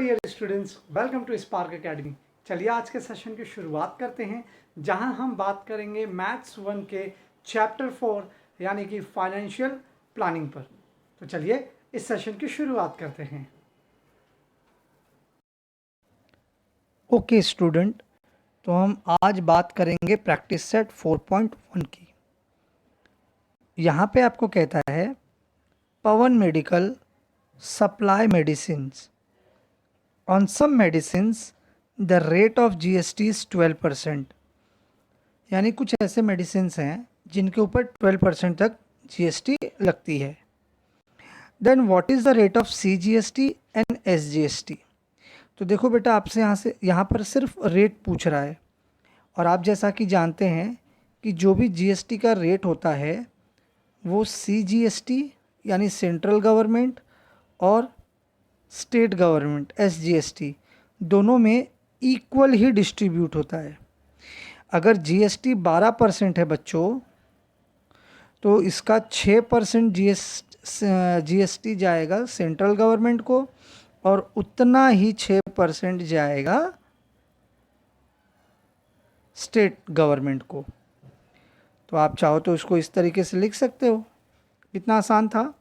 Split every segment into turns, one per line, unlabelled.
Dear students, welcome to Spark Academy. चलिए आज के सेशन की शुरुआत करते हैं, जहां हम बात करेंगे मैथ्स 1 के चैप्टर 4 यानी कि फाइनेंशियल प्लानिंग पर। तो चलिए इस सेशन की शुरुआत करते हैं।
ओके स्टूडेंट, तो हम आज बात करेंगे प्रैक्टिस सेट 4.1 की। यहाँ पे आपको कहता है Pawan medical supply medicines. On some medicines the rate of GST is 12%। यानी कुछ ऐसे मेडिसिन्स हैं जिनके ऊपर 12% तक जीएसटी लगती है। Then what is the rate of CGST and SGST. तो देखो बेटा, आपसे यहाँ पर सिर्फ रेट पूछ रहा है, और आप जैसा कि जानते हैं कि जो भी जीएसटी का रेट होता है वो सीजीएसटी यानी सेंट्रल गवर्नमेंट और स्टेट गवर्नमेंट एसजीएसटी दोनों में इक्वल ही डिस्ट्रीब्यूट होता है। अगर जीएसटी 12% है बच्चों, तो इसका 6% जीएसटी जाएगा सेंट्रल गवर्नमेंट को और उतना ही 6% जाएगा स्टेट गवर्नमेंट को। तो आप चाहो तो इसको इस तरीके से लिख सकते हो। कितना आसान था।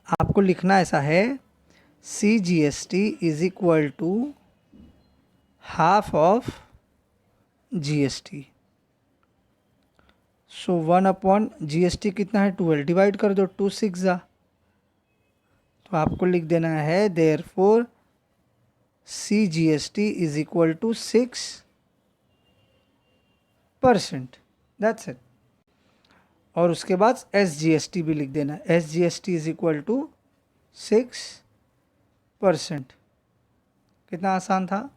आपको लिखना ऐसा है, C G S T is equal to half of G S T. So 1 G S T कितना है, 12 डिवाइड कर दो, 2 6 जा। तो आपको लिख देना है therefore C G S T is equal to 6%। That's it. और उसके बाद एस जी एस टी भी लिख देना, S G S T is equal to 6%। कितना आसान था।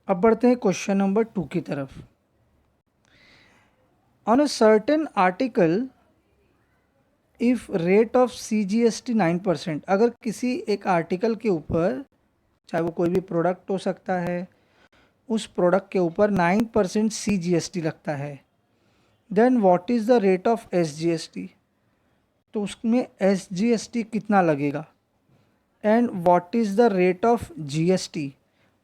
अब बढ़ते हैं क्वेश्चन नंबर 2 की तरफ। On a certain article if rate of CGST 9%। अगर किसी एक आर्टिकल के ऊपर, चाहे वो कोई भी प्रोडक्ट हो सकता है, उस प्रोडक्ट के ऊपर 9% सीजीएसटी लगता है, then what is the rate of SGST. तो उसमें एसजीएसटी कितना लगेगा, and what is the rate of GST,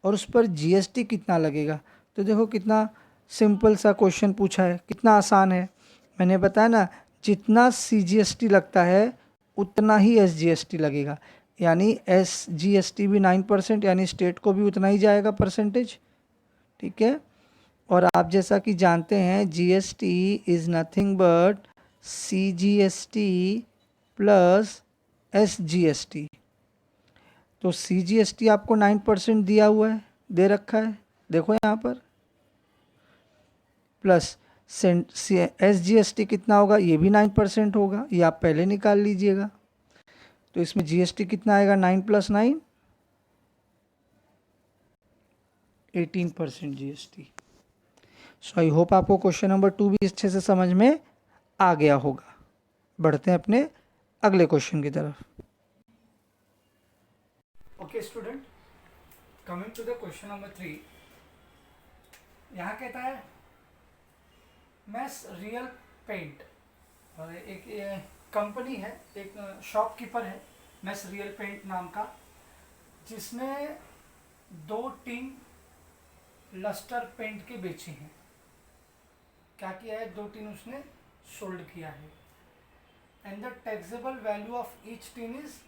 और उस पर जीएसटी कितना लगेगा। तो देखो कितना सिंपल सा क्वेश्चन पूछा है, कितना आसान है। मैंने बताया ना, जितना सीजीएसटी लगता है उतना ही एसजीएसटी लगेगा। यानी एसजीएसटी भी 9%, यानी स्टेट को भी उतना ही जाएगा परसेंटेज। ठीक है। और आप जैसा कि जानते हैं GST is nothing but CGST plus SGST. तो सीजीएसटी आपको 9% दिया हुआ है, दे रखा है, देखो यहाँ पर, प्लस एसजीएसटी कितना होगा, ये भी 9% होगा, ये आप पहले निकाल लीजिएगा। तो इसमें जीएसटी कितना आएगा, 9 + 9 18% जीएसटी। सो आई होप आपको क्वेश्चन नंबर 2 भी अच्छे से समझ में आ गया होगा। बढ़ते हैं अपने अगले क्वेश्चन की तरफ।
Okay student, coming to the question number 3। यहाँ कहता है मैस रियल पेंट, और एक कंपनी है, एक शॉपकीपर है मैस रियल पेंट नाम का, जिसने 2 टीन लस्टर पेंट के बेचे हैं। क्या किया है, 2 टीन उसने सोल्ड किया है। And the taxable value of each tin is,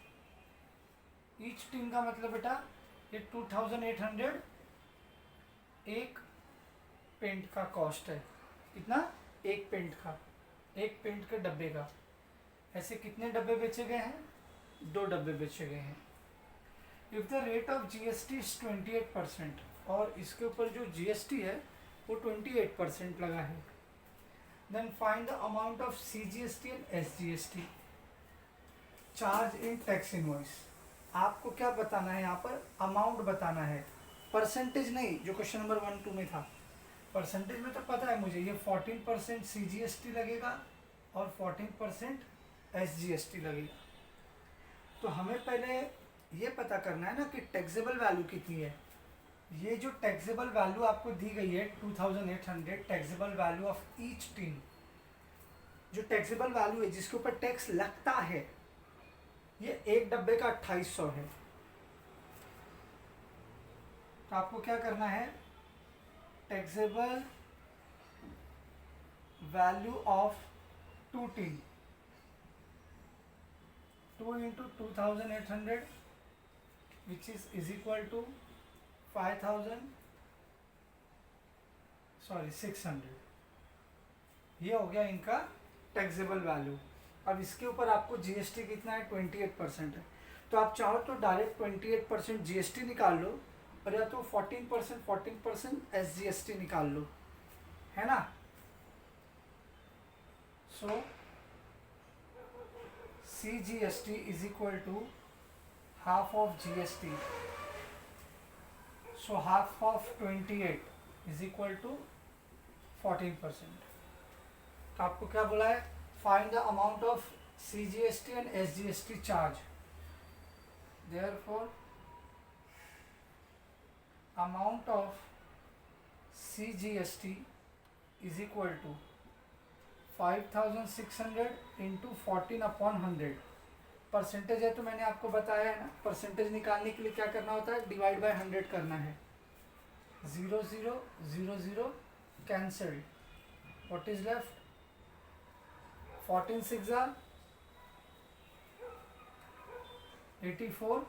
each tin का मतलब बेटा ये 2800 एक पेंट का कॉस्ट है। कितना, एक पेंट का, एक पेंट के डब्बे का। ऐसे कितने डब्बे बेचे गए हैं, 2 डब्बे बेचे गए हैं। If the rate of GST is 28%, और इसके ऊपर जो जीएसटी है वो 28% लगा है, then find the amount of CGST and SGST charge in tax invoice. आपको क्या बताना है, यहाँ पर अमाउंट बताना है, परसेंटेज नहीं, जो क्वेश्चन नंबर 1 2 में था। परसेंटेज में तो पता है मुझे, ये 14% सीजीएसटी लगेगा और 14% एसजीएसटी लगेगा। तो हमें पहले ये पता करना है ना कि टैक्सेबल वैल्यू कितनी है। ये जो टैक्सेबल वैल्यू आपको दी गई है 2800, taxable value of each tin, जो टैक्सेबल वैल्यू है जिसके ऊपर टैक्स लगता है, ये एक डब्बे का 2800 है। तो आपको क्या करना है, टैक्सेबल वैल्यू ऑफ 2 टीन, 2 into 2800 which is equal to 600। ये हो गया इनका टैक्सेबल वैल्यू। अब इसके ऊपर आपको जीएसटी कितना है, 28% है। तो आप चाहो तो डायरेक्ट 28% जीएसटी निकाल लो, और या तो 14% एसजीएसटी निकाल लो, है ना। So CGST is equal to half of GST, so half of 28 is equal to 14%। तो आपको क्या बोला है, find the amount of CGST and SGST charge. Therefore amount of CGST is equal to 5600 into 14/100। Percentage है तो मैंने आपको बताया है ना, परसेंटेज निकालने के लिए क्या करना होता है, डिवाइड बाय 100 करना है। 0 0 0 0 कैंसल्ड, व्हाट इज लेफ्ट, 14 6 84,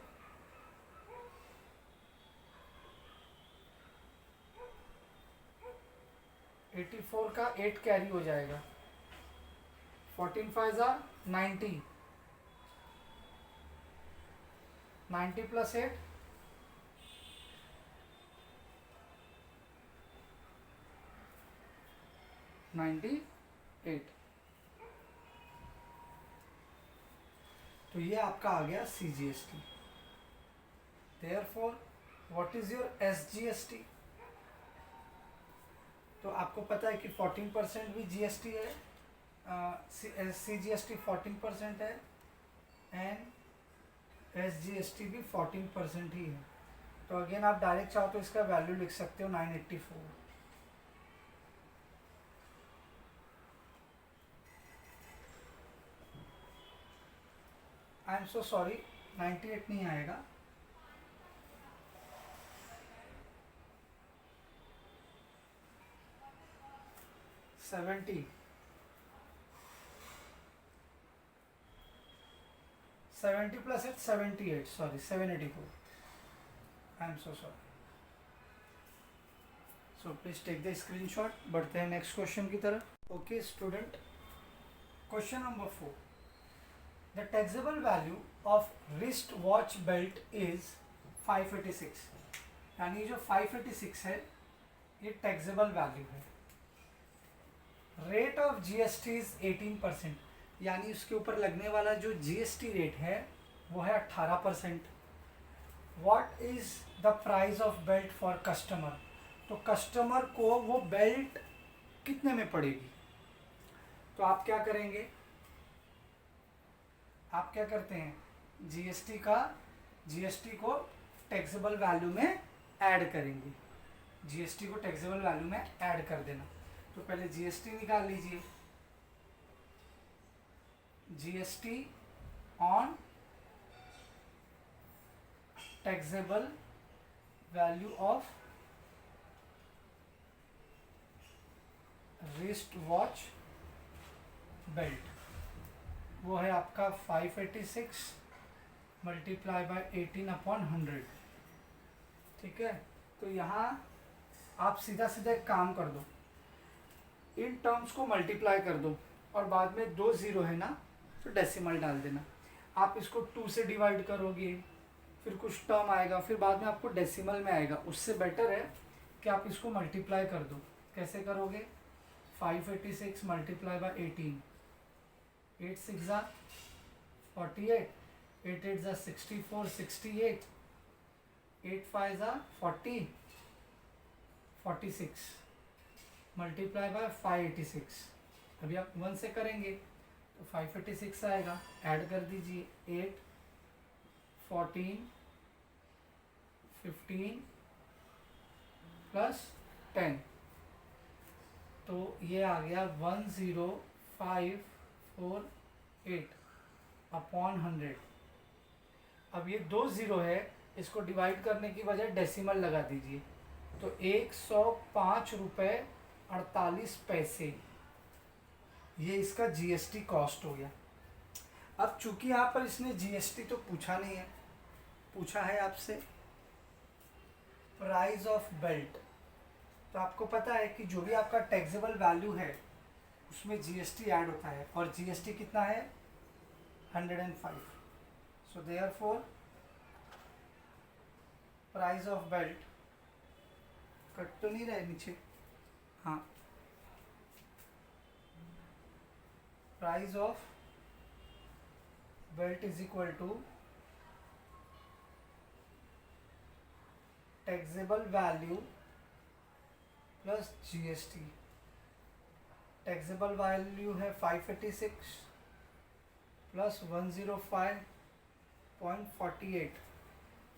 84 का 8 कैरी हो जाएगा, 14 5 90, 90 प्लस 8 98। तो ये आपका आ गया CGST. Therefore what is your SGST. तो आपको पता है कि 14% भी जीएसटी है, सीजीएसटी 14% है, एंड एसजीएसटी भी 14% ही है। तो अगेन आप डायरेक्ट चाहो तो इसका वैल्यू लिख सकते हो 984। आई एम सो सॉरी, 98 नहीं आएगा, 70, 70 plus 8 78, sorry 784। I am so sorry. So please take the screenshot. बढ़ते हैं नेक्स्ट क्वेश्चन की तरफ। Okay student, question number 4, the taxable value of wrist watch belt is 586। यानी जो 586 है ये टैक्सेबल वैल्यू है। रेट ऑफ जीएसटी इज 18%, यानी उसके ऊपर लगने वाला जो जीएसटी रेट है वो है 18%। What is the price of belt for customer. तो कस्टमर को वो बेल्ट कितने में पड़ेगी। तो आप क्या करेंगे, आप क्या करते हैं, जीएसटी को टैक्सेबल वैल्यू में ऐड करेंगे। जीएसटी को टैक्सेबल वैल्यू में ऐड कर देना। तो पहले जीएसटी निकाल लीजिए, GST on taxable value of wrist watch belt, वो है आपका 586 मल्टीप्लाई बाय 18/100। ठीक है, तो यहाँ आप सीधा सीधा एक काम कर दो, इन टर्म्स को मल्टीप्लाई कर दो, और बाद में 2 जीरो है ना तो डेसिमल डाल देना। आप इसको 2 से डिवाइड करोगे, फिर कुछ टर्म आएगा, फिर बाद में आपको डेसिमल में आएगा। उससे बेटर है कि आप इसको मल्टीप्लाई कर दो। कैसे करोगे, 586 मल्टीप्लाई बाय 18, 8 6 48, 8 8 64, 68, 8 5 40, 46 मल्टीप्लाई बाय 586। अभी आप 1 से करेंगे तो 586 आएगा, ऐड कर दीजिए 8 14 15 प्लस 10, तो ये आ गया 10548 अपॉन 100। अब ये 2 ज़ीरो है, इसको डिवाइड करने की बजाय डेसिमल लगा दीजिए, तो 105 रुपये 48 पैसे, ये इसका जीएसटी कॉस्ट हो गया। अब चूंकि यहाँ पर इसने जीएसटी तो पूछा नहीं है, पूछा है आपसे प्राइस ऑफ बेल्ट, तो आपको पता है कि जो भी आपका टैक्सेबल वैल्यू है उसमें जीएसटी ऐड होता है, और जीएसटी कितना है 105। So therefore price of belt, cut तो नहीं रहे नीचे, हाँ, price of belt is equal to taxable value plus GST. Taxable value है 586 प्लस 105.48,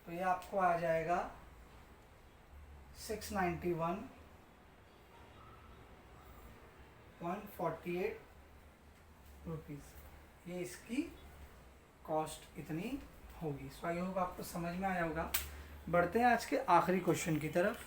तो ये आपको आ जाएगा 691.48 रुपीज़, ये इसकी कॉस्ट इतनी होगी। सो आई होप आपको समझ में आया होगा। बढ़ते हैं आज के आखिरी क्वेश्चन की तरफ।